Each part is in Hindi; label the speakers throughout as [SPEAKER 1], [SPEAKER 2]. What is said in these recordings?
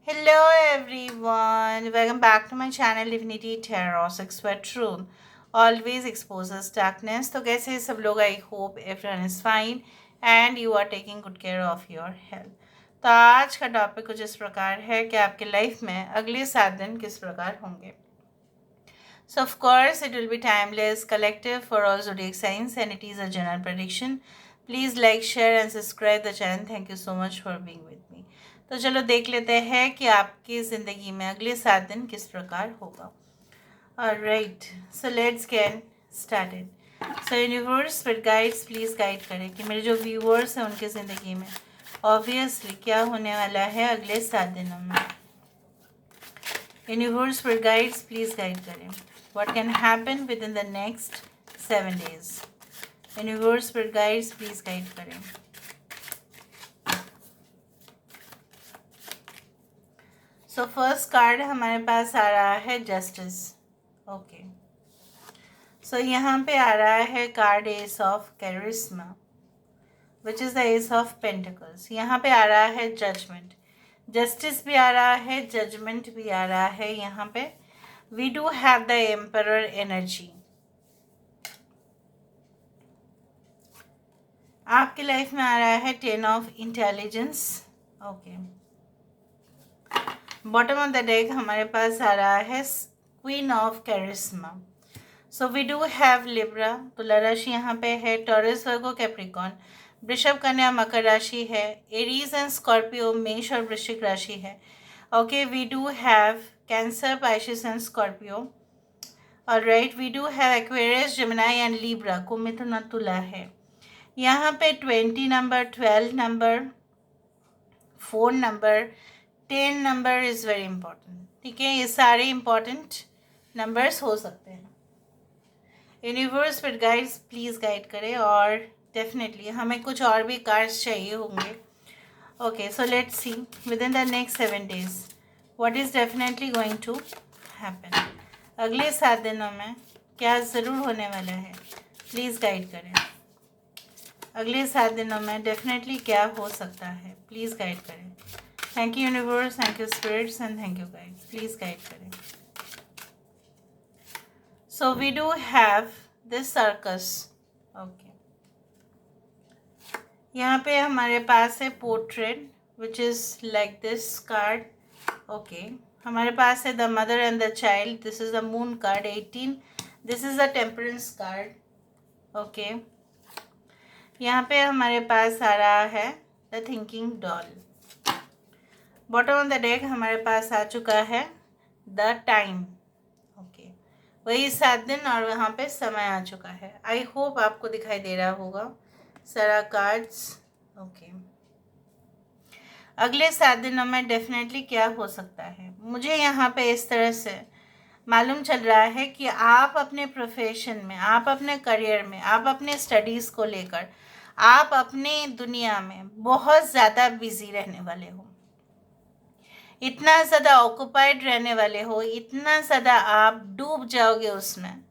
[SPEAKER 1] Hello everyone, welcome back to my channel Divinity Tarot 6 where truth always exposes darkness. तो कैसे हैं सब लोग? I hope everyone is fine and you are taking good care of your health. तो आज का टॉपिक कुछ इस प्रकार है कि आपके लाइफ में अगले 7 दिन किस प्रकार होंगे। So of course it will be timeless, collective for all zodiac signs and it is a general prediction. Please like, share and subscribe the channel. Thank you so much for being with me. तो चलो देख लेते हैं कि आपकी ज़िंदगी में अगले 7 दिन किस प्रकार होगा। Alright, so let's get started. So universe with guides please guide करें कि मेरे जो viewers हैं उनके ज़िंदगी में obviously क्या होने वाला है अगले 7 दिनों में। Universe with guides please guide करें what can happen within the next 7 days. Universe with guides please guide करें। सो फर्स्ट कार्ड हमारे पास आ रहा है जस्टिस। ओके, सो यहाँ पे आ रहा है card ace of charisma which is the ace of pentacles. यहाँ पे आ रहा है जजमेंट, जस्टिस भी आ रहा है, जजमेंट भी आ रहा है। यहाँ पे we do have the emperor energy. आपकी लाइफ में आ रहा है 10 of intelligence. Okay, bottom of the deck हमारे पास आ रहा है queen of charisma. So we do have Libra, तुला राशि यहाँ पे है, टॉरस, वर्गो, कैप्रिकॉन, वृषभ, कन्या, मकर राशि है, एरीज एंड स्कॉर्पियो, मेष और वृश्चिक राशि है। Okay, we do have Cancer, Pisces and Scorpio. Alright, we do have Aquarius, Gemini and Libra, को मिथुन और तुला है। यहाँ पे 20 number, 12 number, 4 number, 10 number is very important. ठीक है, ये सारे इंपॉर्टेंट नंबर्स हो सकते हैं। Universe with guides please guide करें और डेफिनेटली हमें कुछ और भी कार्ड्स चाहिए होंगे। Okay, so let's see within the next 7 days what is definitely going to happen. अगले 7 दिनों में क्या ज़रूर होने वाला है, प्लीज़ गाइड करें। अगले 7 दिनों में डेफिनेटली क्या हो सकता है, प्लीज़ गाइड करें। Thank you universe, thank you spirits and thank you guides, please guide करें। So we do have this circus. Okay, यहाँ पे हमारे पास है portrait which is like this card. Okay, हमारे पास है the mother and the child, this is the moon card 18, this is the temperance card. Okay, यहाँ पे हमारे पास आ रहा है the thinking doll. Bottom of the deck हमारे पास आ चुका है द टाइम। ओके, वही 7 दिन और वहाँ पे समय आ चुका है। आई होप आपको दिखाई दे रहा होगा सारा कार्ड्स। ओके, अगले 7 दिनों में डेफिनेटली क्या हो सकता है, मुझे यहाँ पे इस तरह से मालूम चल रहा है कि आप अपने प्रोफेशन में, आप अपने करियर में, आप अपने स्टडीज़ को लेकर, आप अपने दुनिया में बहुत ज़्यादा बिजी रहने वाले हो, इतना ज़्यादा ऑक्यूपाइड रहने वाले हो, इतना ज़्यादा आप डूब जाओगे उसमें।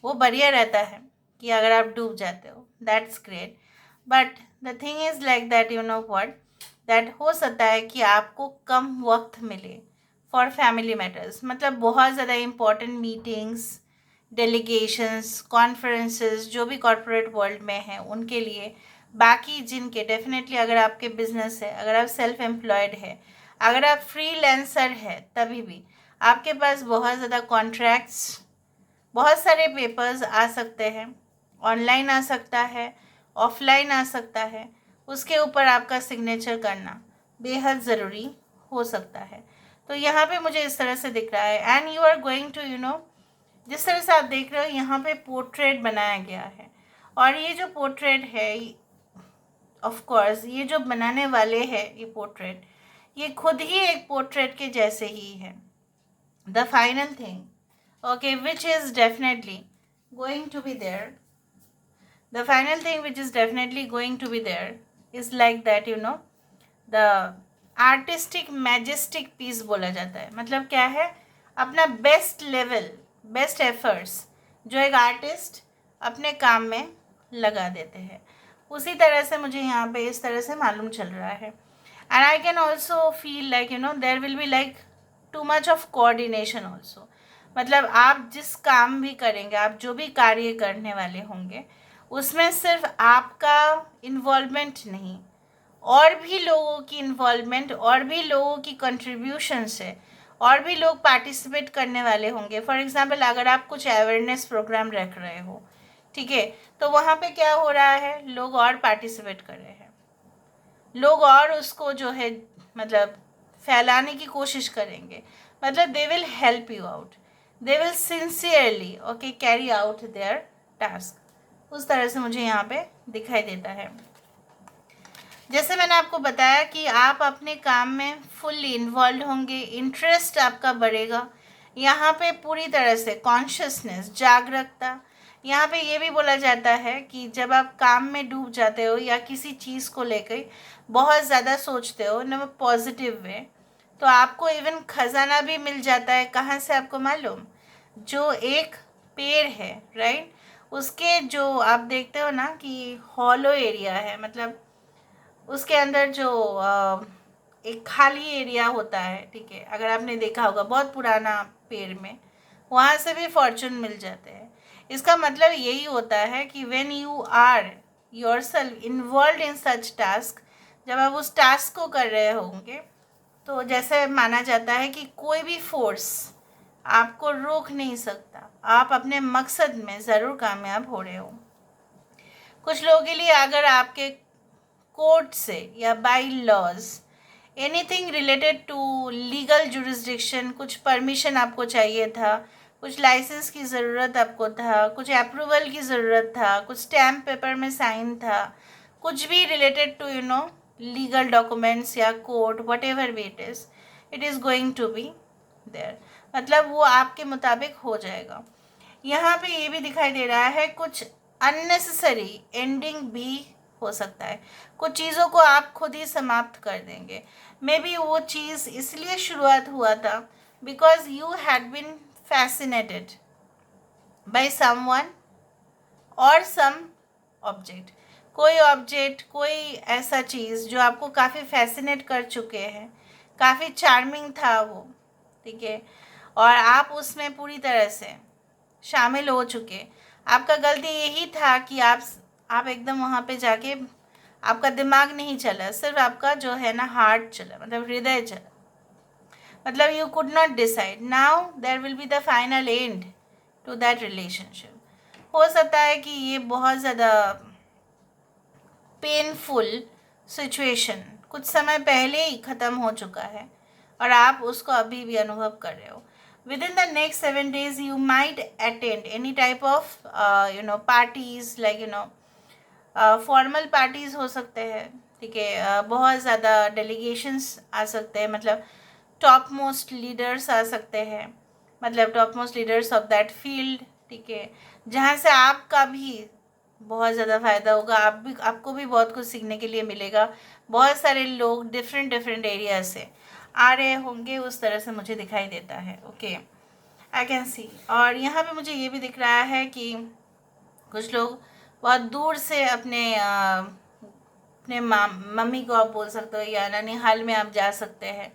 [SPEAKER 1] वो बढ़िया रहता है कि अगर आप डूब जाते हो, that's great, but the thing is like that, you know what, that हो सकता है कि आपको कम वक्त मिले फॉर फैमिली मैटर्स। मतलब बहुत ज़्यादा इम्पॉर्टेंट मीटिंग्स, डेलीगेशंस, कॉन्फ्रेंसेस जो भी कॉरपोरेट वर्ल्ड में हैं उनके लिए, बाकी जिनके डेफिनेटली अगर आपके बिजनेस है, अगर आप सेल्फ एम्प्लॉयड है, अगर आप फ्रीलांसर है, तभी भी आपके पास बहुत ज़्यादा कॉन्ट्रैक्ट्स, बहुत सारे पेपर्स आ सकते हैं, ऑनलाइन आ सकता है, ऑफलाइन आ सकता है, उसके ऊपर आपका सिग्नेचर करना बेहद ज़रूरी हो सकता है। तो यहाँ पे मुझे इस तरह से दिख रहा है and you are going to, you know, जिस तरह से आप देख रहे हो यहाँ पे पोर्ट्रेट बनाया गया है और ये जो पोर्ट्रेट है, ऑफ कोर्स ये जो बनाने वाले हैं ये पोर्ट्रेट, ये खुद ही एक पोर्ट्रेट के जैसे ही है। The final thing, okay, which is definitely going to be there, the final thing which is definitely going to be there is like that, you know, the artistic majestic piece बोला जाता है। मतलब क्या है, अपना बेस्ट लेवल, बेस्ट एफर्ट्स जो एक आर्टिस्ट अपने काम में लगा देते हैं, उसी तरह से मुझे यहाँ पे इस तरह से मालूम चल रहा है। And I can also feel like there will be like too much of coordination also. मतलब आप जिस काम भी करेंगे, आप जो भी कार्य करने वाले होंगे, उसमें सिर्फ आपका इन्वॉल्वमेंट नहीं, और भी लोगों की इन्वॉल्वमेंट, और भी लोगों की कंट्रीब्यूशन से और भी लोग पार्टिसिपेट करने वाले होंगे. फॉर एग्जांपल अगर आप कुछ अवेयरनेस प्रोग्राम रख रहे हो, ठीक है, तो वहाँ पे क्या हो रहा है, लोग और पार्टिसिपेट कर रहे हैं, लोग और उसको जो है मतलब फैलाने की कोशिश करेंगे. मतलब they will help you out, they will sincerely okay carry out there task. उस तरह से मुझे यहाँ पे दिखाई देता है. जैसे मैंने आपको बताया कि आप अपने काम में फुल्ली इन्वॉल्व होंगे, इंटरेस्ट आपका बढ़ेगा. यहाँ पे पूरी तरह से कॉन्शियसनेस, जागरूकता. यहाँ पे ये भी बोला जाता है कि जब आप काम में डूब जाते हो या किसी चीज़ को लेकर बहुत ज़्यादा सोचते हो इन पॉजिटिव वे, तो आपको इवन खजाना भी मिल जाता है. कहाँ से आपको मालूम? जो एक पेड़ है, राइट, उसके जो आप देखते हो ना कि हॉलो एरिया है, मतलब उसके अंदर जो एक खाली एरिया होता है, ठीक है, अगर आपने देखा होगा बहुत पुराना पेड़ में, वहाँ से भी फॉर्चून मिल जाते हैं. इसका मतलब यही होता है कि when you are yourself involve in such task, जब आप उस टास्क को कर रहे होंगे, तो जैसे माना जाता है कि कोई भी फोर्स आपको रोक नहीं सकता. आप अपने मकसद में ज़रूर कामयाब हो रहे हो. कुछ लोगों के लिए अगर आपके कोर्ट से या bylaws anything related to legal jurisdiction, कुछ परमिशन आपको चाहिए था, कुछ लाइसेंस की ज़रूरत आपको था, कुछ अप्रूवल की ज़रूरत था, कुछ स्टैम्प पेपर में साइन था, कुछ भी रिलेटेड टू लीगल डॉक्यूमेंट्स या कोर्ट, वट एवर भी it is going to be there. मतलब वो आपके मुताबिक हो जाएगा. यहाँ पे ये भी दिखाई दे रहा है कुछ अननेसेसरी एंडिंग भी हो सकता है. कुछ चीज़ों को आप खुद ही समाप्त कर देंगे. मे बी वो चीज़ इसलिए शुरुआत हुआ था because you had been fascinated by someone और सम ऑब्जेक्ट. कोई ऑब्जेक्ट, कोई ऐसा चीज़ जो आपको काफ़ी फैसिनेट कर चुके हैं, काफ़ी चार्मिंग था वो, ठीक है, और आप उसमें पूरी तरह से शामिल हो चुके. आपका गलती यही था कि आप एकदम वहाँ पे जाके आपका दिमाग नहीं चला, सिर्फ आपका जो है ना हार्ट चला, मतलब हृदय चला. मतलब you could not decide. Now there will be the final end to that relationship. हो सकता है कि ये बहुत ज़्यादा पेनफुल सिचुएशन कुछ समय पहले ही ख़त्म हो चुका है और आप उसको अभी भी अनुभव कर रहे हो. Within the next 7 days, you might attend any type of, parties, like, formal parties हो सकते हैं, ठीक है, बहुत ज़्यादा डेलीगेशंस आ सकते हैं, मतलब टॉप मोस्ट लीडर्स आ सकते हैं, मतलब top most leaders of that field, ठीक है, जहाँ से आपका भी बहुत ज़्यादा फ़ायदा होगा. आपको भी बहुत कुछ सीखने के लिए मिलेगा. बहुत सारे लोग डिफरेंट डिफरेंट एरिया से आ रहे होंगे, उस तरह से मुझे दिखाई देता है. ओके, आई कैन सी. और यहाँ पे मुझे ये भी दिख रहा है कि कुछ लोग बहुत दूर से अपने मम्मी को आप बोल सकते हो, या ननिहाल में आप जा सकते हैं,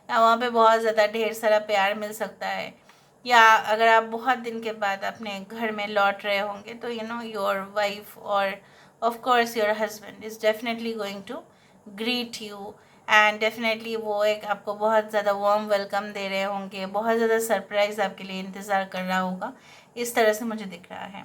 [SPEAKER 1] या वहाँ पे बहुत ज़्यादा ढेर सारा प्यार मिल सकता है. या अगर आप बहुत दिन के बाद अपने घर में लौट रहे होंगे, तो योर वाइफ और of course your husband is definitely going to greet you, and definitely वो एक आपको बहुत ज़्यादा वार्म वेलकम दे रहे होंगे, बहुत ज़्यादा सरप्राइज़ आपके लिए इंतज़ार कर रहा होगा. इस तरह से मुझे दिख रहा है.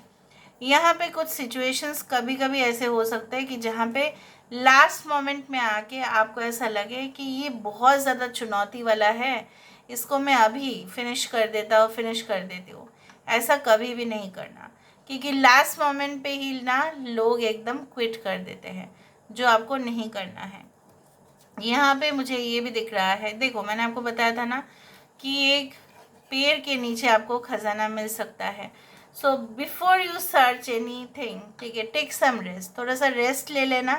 [SPEAKER 1] यहाँ पे कुछ सिचुएशंस कभी कभी ऐसे हो सकते हैं कि जहाँ पे लास्ट मोमेंट में आके आपको ऐसा लगे कि ये बहुत ज़्यादा चुनौती वाला है, इसको मैं अभी फिनिश कर देती हूँ. ऐसा कभी भी नहीं करना, क्योंकि लास्ट मोमेंट पे ही ना लोग एकदम क्विट कर देते हैं, जो आपको नहीं करना है. यहाँ पे मुझे ये भी दिख रहा है, देखो मैंने आपको बताया था ना कि एक पेड़ के नीचे आपको खजाना मिल सकता है. So before you search any thing, ठीक है, टेक सम रेस्ट, थोड़ा सा रेस्ट ले लेना,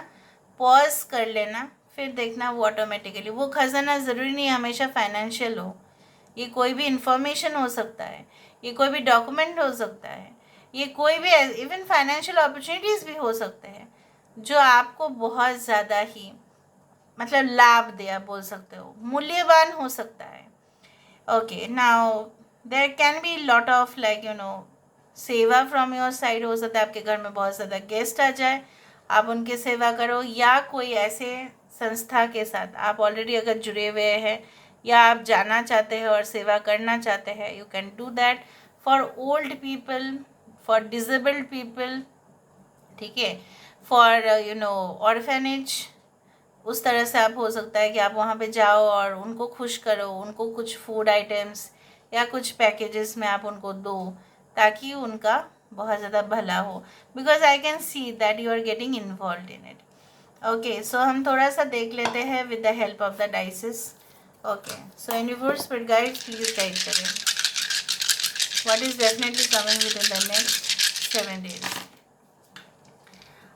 [SPEAKER 1] पॉज कर लेना, फिर देखना वो ऑटोमेटिकली वो खजाना ज़रूरी नहीं हमेशा फाइनेंशियल हो. ये कोई भी इंफॉर्मेशन हो सकता है, ये कोई भी डॉक्यूमेंट हो सकता है, ये कोई भी इवन फाइनेंशियल अपॉर्चुनिटीज़ भी हो सकते हैं, जो आपको बहुत ज़्यादा ही मतलब लाभ दे, आप बोल सकते हो, मूल्यवान हो सकता है। Okay, now there can be lot of like सेवा फ्रॉम योर साइड। हो सकता है आपके घर में बहुत ज़्यादा गेस्ट आ जाए, आप उनकी सेवा करो, या कोई ऐसे संस्था के साथ आप ऑलरेडी अगर जुड़े हुए हैं या आप जाना चाहते हैं और सेवा करना चाहते हैं, you can do that for old people, for disabled people, ठीक है, फॉर ऑर्फेनेज। उस तरह से आप हो सकता है कि आप वहाँ पे जाओ और उनको खुश करो, उनको कुछ फूड आइटम्स या कुछ पैकेजेस में आप उनको दो, ताकि उनका बहुत ज़्यादा भला हो, because I can see that you are getting involve in it. Okay, so हम थोड़ा सा देख लेते हैं with the help of the dices. Okay, so universe spirit guide please guide करें what is definitely coming within the next 7 days।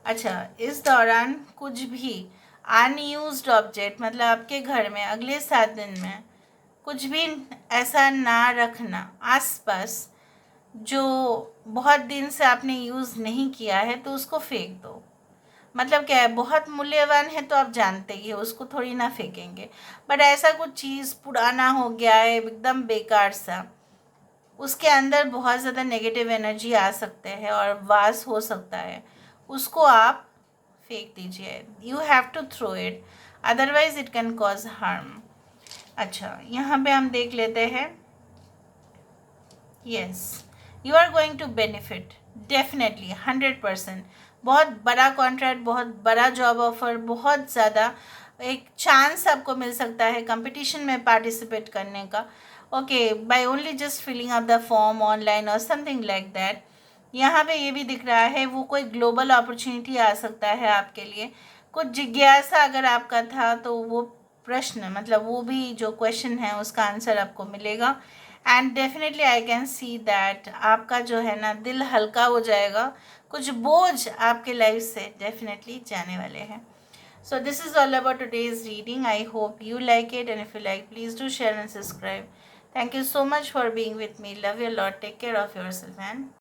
[SPEAKER 1] अच्छा, इस दौरान कुछ भी अनयूज्ड ऑब्जेक्ट, मतलब आपके घर में अगले 7 दिन में कुछ भी ऐसा ना रखना आसपास जो बहुत दिन से आपने यूज़ नहीं किया है, तो उसको फेंक दो। मतलब क्या है, बहुत मूल्यवान है तो आप जानते ही हो, उसको थोड़ी ना फेंकेंगे, बट ऐसा कुछ चीज़ पुराना हो गया है एकदम बेकार सा, उसके अंदर बहुत ज़्यादा नेगेटिव एनर्जी आ सकते हैं और वास हो सकता है, उसको आप फेंक दीजिए। You have to throw it, otherwise it can cause harm. अच्छा, यहाँ पे हम देख लेते हैं। Yes, you are going to benefit definitely 100%। बहुत बड़ा कॉन्ट्रैक्ट, बहुत बड़ा जॉब ऑफर, बहुत ज़्यादा एक चांस आपको मिल सकता है कंपटीशन में पार्टिसिपेट करने का। Okay, by only just filling up the form online और समथिंग लाइक दैट। यहाँ पे ये भी दिख रहा है, वो कोई ग्लोबल अपॉर्चुनिटी आ सकता है आपके लिए। कुछ जिज्ञासा अगर आपका था तो वो प्रश्न, मतलब वो भी जो क्वेश्चन है उसका आंसर आपको मिलेगा। And definitely I can see that आपका जो है ना दिल हल्का हो जाएगा, कुछ बोझ आपके लाइफ से डेफिनेटली जाने वाले हैं। So this is all about today's reading. I hope you like it, and if you like, please do share and subscribe. Thank you so much for being with me. Love you a lot. Take care of yourself, and